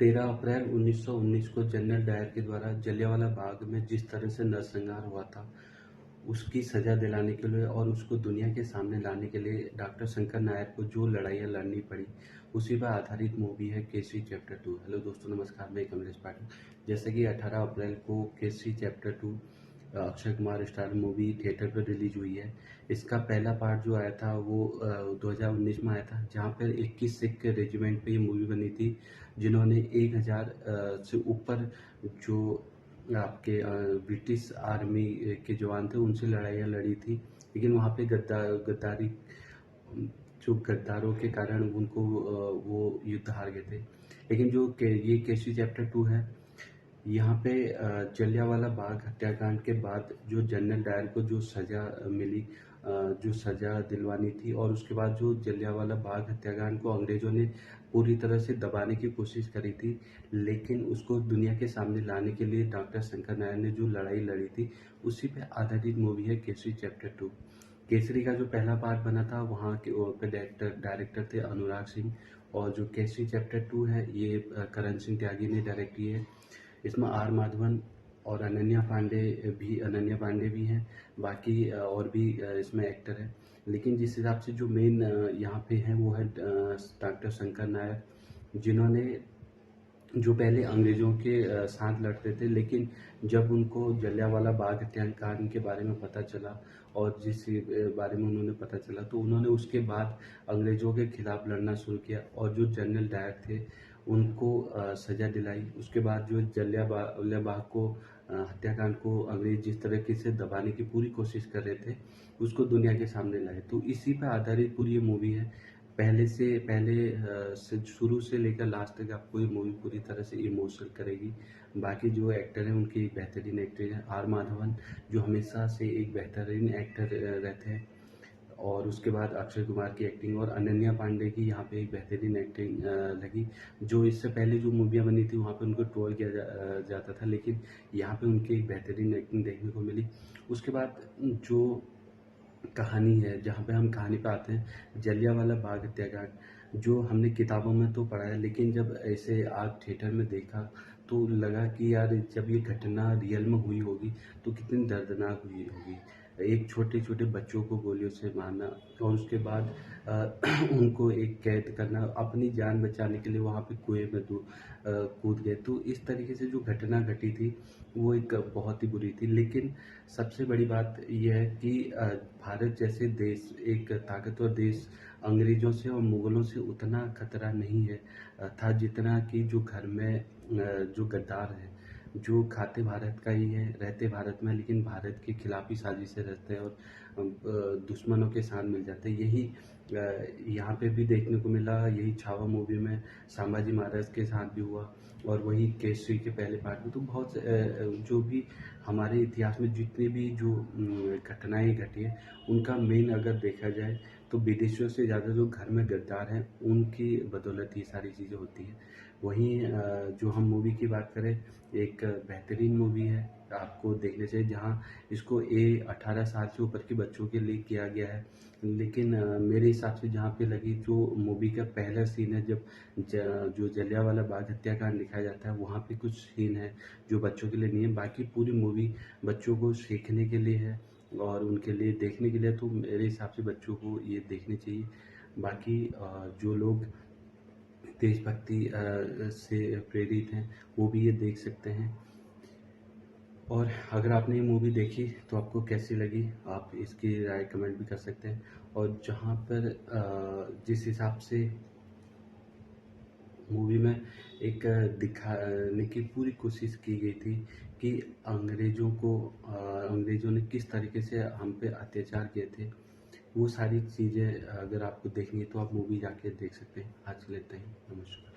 13 अप्रैल 1919 को general Dyer के द्वारा जलियांवाला बाग में जिस तरह से नरसंहार हुआ था, उसकी सजा दिलाने के लिए और उसको दुनिया के सामने लाने के लिए डॉक्टर शंकर नायर को जो लड़ाइयाँ लड़नी पड़ी, उसी पर आधारित मूवी है केसरी चैप्टर 2। हेलो दोस्तों, नमस्कार, मैं कमलेश पाटिल। जैसे कि 18 अप्रैल को Kesari chapter 2 Akshay Kumar star movie theatre पर रिलीज हुई है। इसका पहला पार्ट जो आया था वो 2019 में आया था, जहाँ पर 21 सिख के रेजिमेंट पे ये मूवी बनी थी, जिन्होंने 1000 से ऊपर जो आपके ब्रिटिश आर्मी के जवान थे उनसे लड़ाइयाँ लड़ी थी। लेकिन वहाँ पे गद्दारी जो गद्दारों के कारण उनको वो युद्ध हार गए थे। लेकिन ये केसरी चैप्टर 2 है, यहाँ पे जलियांवाला बाग हत्याकांड के बाद जो जनरल डायर को जो सज़ा मिली, जो सज़ा दिलवानी थी, और उसके बाद जो जलियांवाला बाग हत्याकांड को अंग्रेज़ों ने पूरी तरह से दबाने की कोशिश करी थी, लेकिन उसको दुनिया के सामने लाने के लिए डॉक्टर शंकर नायर ने जो लड़ाई लड़ी थी, उसी पे आधारित मूवी है केसरी चैप्टर 2। केसरी का जो पहला पार्ट बना था वहाँ के पे डायरेक्टर थे अनुराग सिंह, और जो केसरी चैप्टर 2 है ये करण सिंह त्यागी ने डायरेक्ट की है। इसमें आर माधवन और अनन्या पांडे भी हैं। बाकी और भी इसमें एक्टर हैं। लेकिन जिस हिसाब से जो मेन यहाँ पे हैं वो है डॉक्टर शंकर नायर, जिन्होंने जो पहले अंग्रेज़ों के साथ लड़ते थे, लेकिन जब उनको जलियांवाला बाग हत्याकांड के बारे में पता चला और जिस बारे में उन्होंने पता चला, तो उन्होंने उसके बाद अंग्रेज़ों के खिलाफ लड़ना शुरू किया और जो जनरल डायर थे उनको सज़ा दिलाई। उसके बाद जो जलियांवाला बाग को हत्याकांड को अंग्रेज़ जिस तरीके से दबाने की पूरी कोशिश कर रहे थे, उसको दुनिया के सामने लाए। तो इसी पे आधारित पूरी ये मूवी है। पहले से शुरू से लेकर लास्ट तक आपको ये मूवी पूरी तरह से इमोशनल करेगी। बाकी जो एक्टर हैं उनकी बेहतरीन एक्टिंग है। आर माधवन जो हमेशा से एक बेहतरीन एक्टर रहते हैं, और उसके बाद अक्षय कुमार की एक्टिंग और अनन्या पांडे की यहाँ पे एक बेहतरीन एक्टिंग लगी। जो इससे पहले जो मूवियाँ बनी थी वहाँ पे उनको ट्रोल किया जाता था, लेकिन यहाँ पे उनकी एक बेहतरीन एक्टिंग देखने को मिली। उसके बाद जो कहानी है, जहाँ पे हम कहानी पे आते हैं, जलियांवाला बाग हत्याकांड जो हमने किताबों में तो पढ़ा है, लेकिन जब ऐसे आज थिएटर में देखा तो लगा कि यार जब ये घटना रियल में हुई होगी तो कितनी दर्दनाक हुई होगी। एक छोटे छोटे बच्चों को गोलियों से मारना और उसके बाद उनको एक कैद करना, अपनी जान बचाने के लिए वहाँ पे कुएं में कूद गए। तो इस तरीके से जो घटना घटी थी वो एक बहुत ही बुरी थी। लेकिन सबसे बड़ी बात यह है कि भारत जैसे देश, एक ताकतवर देश, अंग्रेज़ों से और मुग़लों से उतना खतरा नहीं है था जितना कि जो घर में जो गद्दार हैं, जो खाते भारत का ही है, रहते भारत में, लेकिन भारत के खिलाफ ही साजिशें रचते हैं और दुश्मनों के साथ मिल जाते हैं। यही यहाँ पे भी देखने को मिला। यही छावा मूवी में संभाजी महाराज के साथ भी हुआ, और वही केसरी के पहले पार्ट में। तो बहुत जो भी हमारे इतिहास में जितनी भी जो घटनाएं घटी हैं, उनका मेन अगर देखा जाए तो विदेशियों से ज़्यादा जो घर में गद्दार हैं उनकी बदौलत ये सारी चीज़ें होती हैं। वहीं जो हम मूवी की बात करें, एक बेहतरीन मूवी है, आपको देखने चाहिए, जहाँ इसको 18 साल से ऊपर के बच्चों के लिए किया गया है। लेकिन मेरे हिसाब से जहाँ पे लगी, जो मूवी का पहला सीन है, जब जो जलियांवाला बाग हत्याकांड दिखाया जाता है, वहाँ पे कुछ सीन है जो बच्चों के लिए नहीं है। बाकी पूरी मूवी बच्चों को सीखने के लिए है और उनके लिए देखने के लिए, तो मेरे हिसाब से बच्चों को ये देखनी चाहिए। बाकी जो लोग देशभक्ति से प्रेरित हैं वो भी ये देख सकते हैं। और अगर आपने ये मूवी देखी तो आपको कैसी लगी, आप इसकी राय कमेंट भी कर सकते हैं। और जहाँ पर जिस हिसाब से मूवी में एक दिखाने की पूरी कोशिश की गई थी कि अंग्रेज़ों ने किस तरीके से हम पे अत्याचार किए थे, वो सारी चीज़ें अगर आपको देखनी है तो आप मूवी जाके देख सकते हैं। आज के लिए इतना ही। नमस्कार।